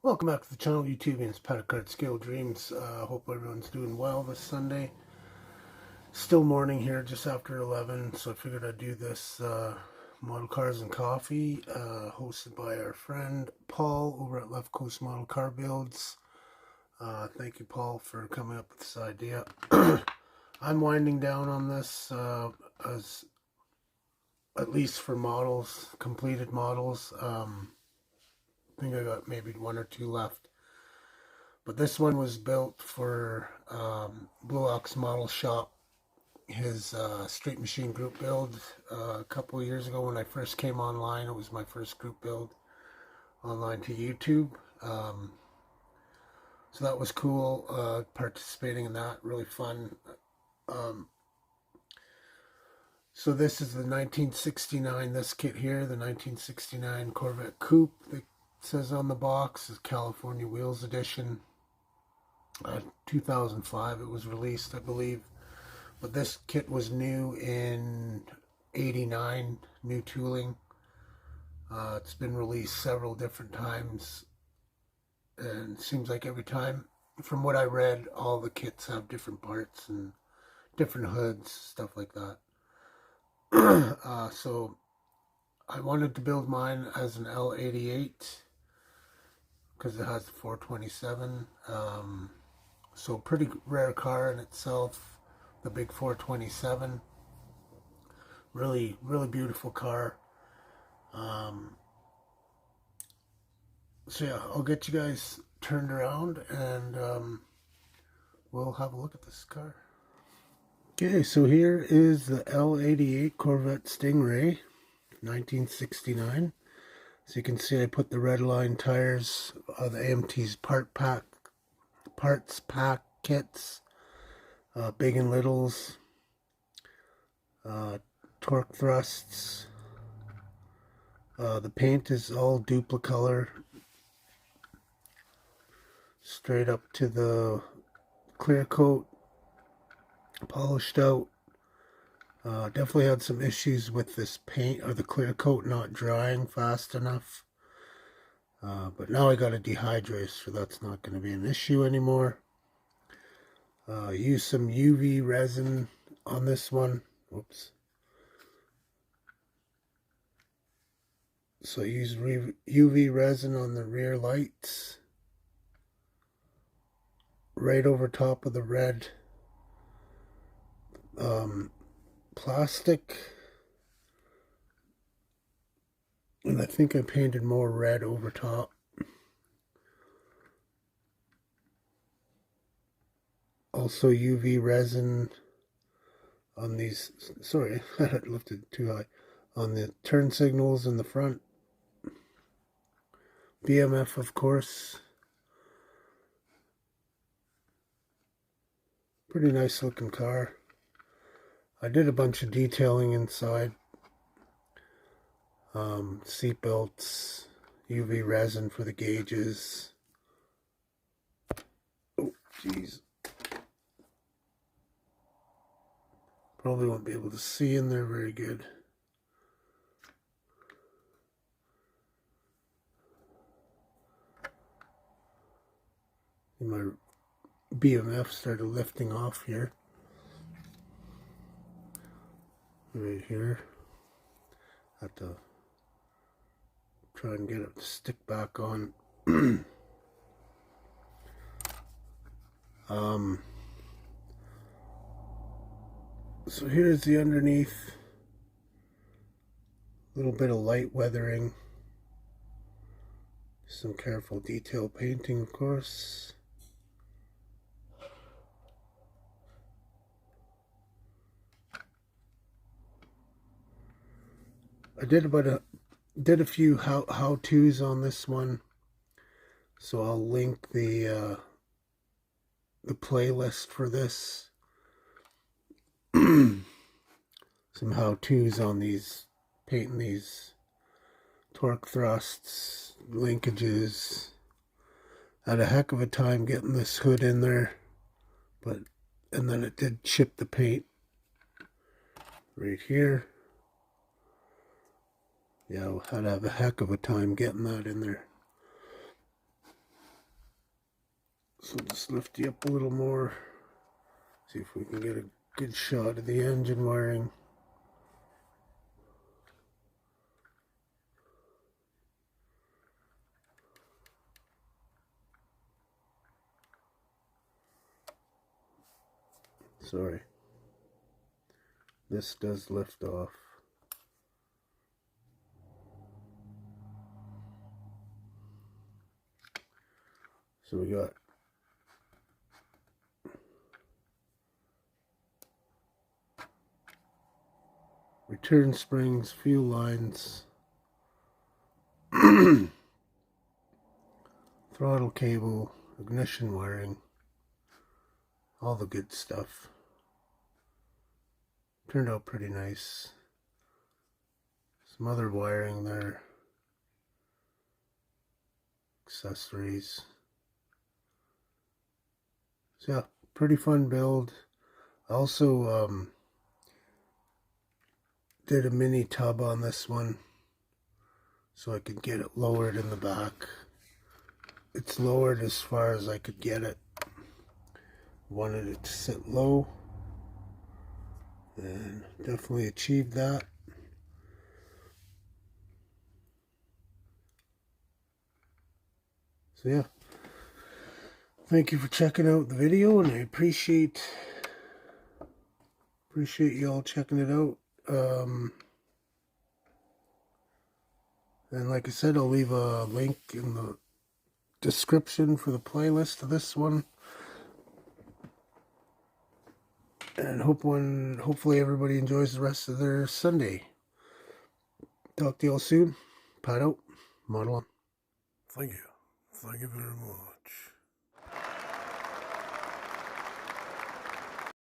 Welcome back to the channel, YouTube, and it's Paddock Card Scale Dreams. Hope everyone's doing well this Sunday. Still morning here, just after 11, so I figured I'd do this Model Cars and Coffee, hosted by our friend Paul over at Left Coast Model Car Builds. Thank you, Paul, for coming up with this idea. I'm winding down on this, as at least for models, completed models. I think I got maybe one or two left, but this one was built for Blue Ox Model Shop, his street machine group build a couple of years ago when I first came online. It was my first group build online to YouTube, so that was cool, participating in that, really fun. So this is the 1969, this kit here, the 1969 Corvette Coupe. It says on the box is California Wheels Edition. 2005 it was released, I believe. But this kit was new in 89, new tooling. It's been released several different times, and it seems like every time, from what I read, all the kits have different parts and different hoods, stuff like that. So I wanted to build mine as an L88 because it has the 427. So pretty rare car in itself, the big 427. Really beautiful car. So yeah, I'll get you guys turned around and we'll have a look at this car. Okay, so here is the L88 Corvette Stingray, 1969. So you can see I put the red line tires, the AMT's parts pack kits, big and littles, torque thrusts. The paint is all duplicolor, straight up to the clear coat, polished out. Definitely had some issues with this paint or the clear coat not drying fast enough. But now I got a dehydrator, so that's not going to be an issue anymore. Use some UV resin on this one. Whoops. So use UV resin on the rear lights, right over top of the red plastic, and I think I painted more red over top. Also UV resin on these, sorry, I had lifted too high, on the turn signals in the front. BMF, of course. Pretty nice looking car. I did a bunch of detailing inside. Seat belts, UV resin for the gauges. Oh, jeez. Probably won't be able to see in there very good. And my BMF started lifting off here. Right here. Have to try and get it to stick back on. So here's the underneath. A little bit of light weathering. Some careful detail painting, of course. I did a few how-tos on this one, so I'll link the playlist for this. Some how-tos on these, painting these torque thrusts, linkages. Had a heck of a time getting this hood in there, and then it did chip the paint right here. Yeah, I had to have a heck of a time getting that in there. So just lift you up a little more. See if we can get a good shot of the engine wiring. Sorry. This does lift off. So we got return springs, fuel lines, throttle cable, ignition wiring, all the good stuff. Turned out pretty nice. Some other wiring there, accessories. So yeah, pretty fun build. I also did a mini tub on this one so I could get it lowered in the back. It's lowered as far as I could get it. Wanted it to sit low, and definitely achieved that. So yeah, thank you for checking out the video, and I appreciate you all checking it out. And like I said, I'll leave a link in the description for the playlist of this one. And hopefully everybody enjoys the rest of their Sunday. Talk to you all soon. Pat out. Model on. Thank you. Thank you very much.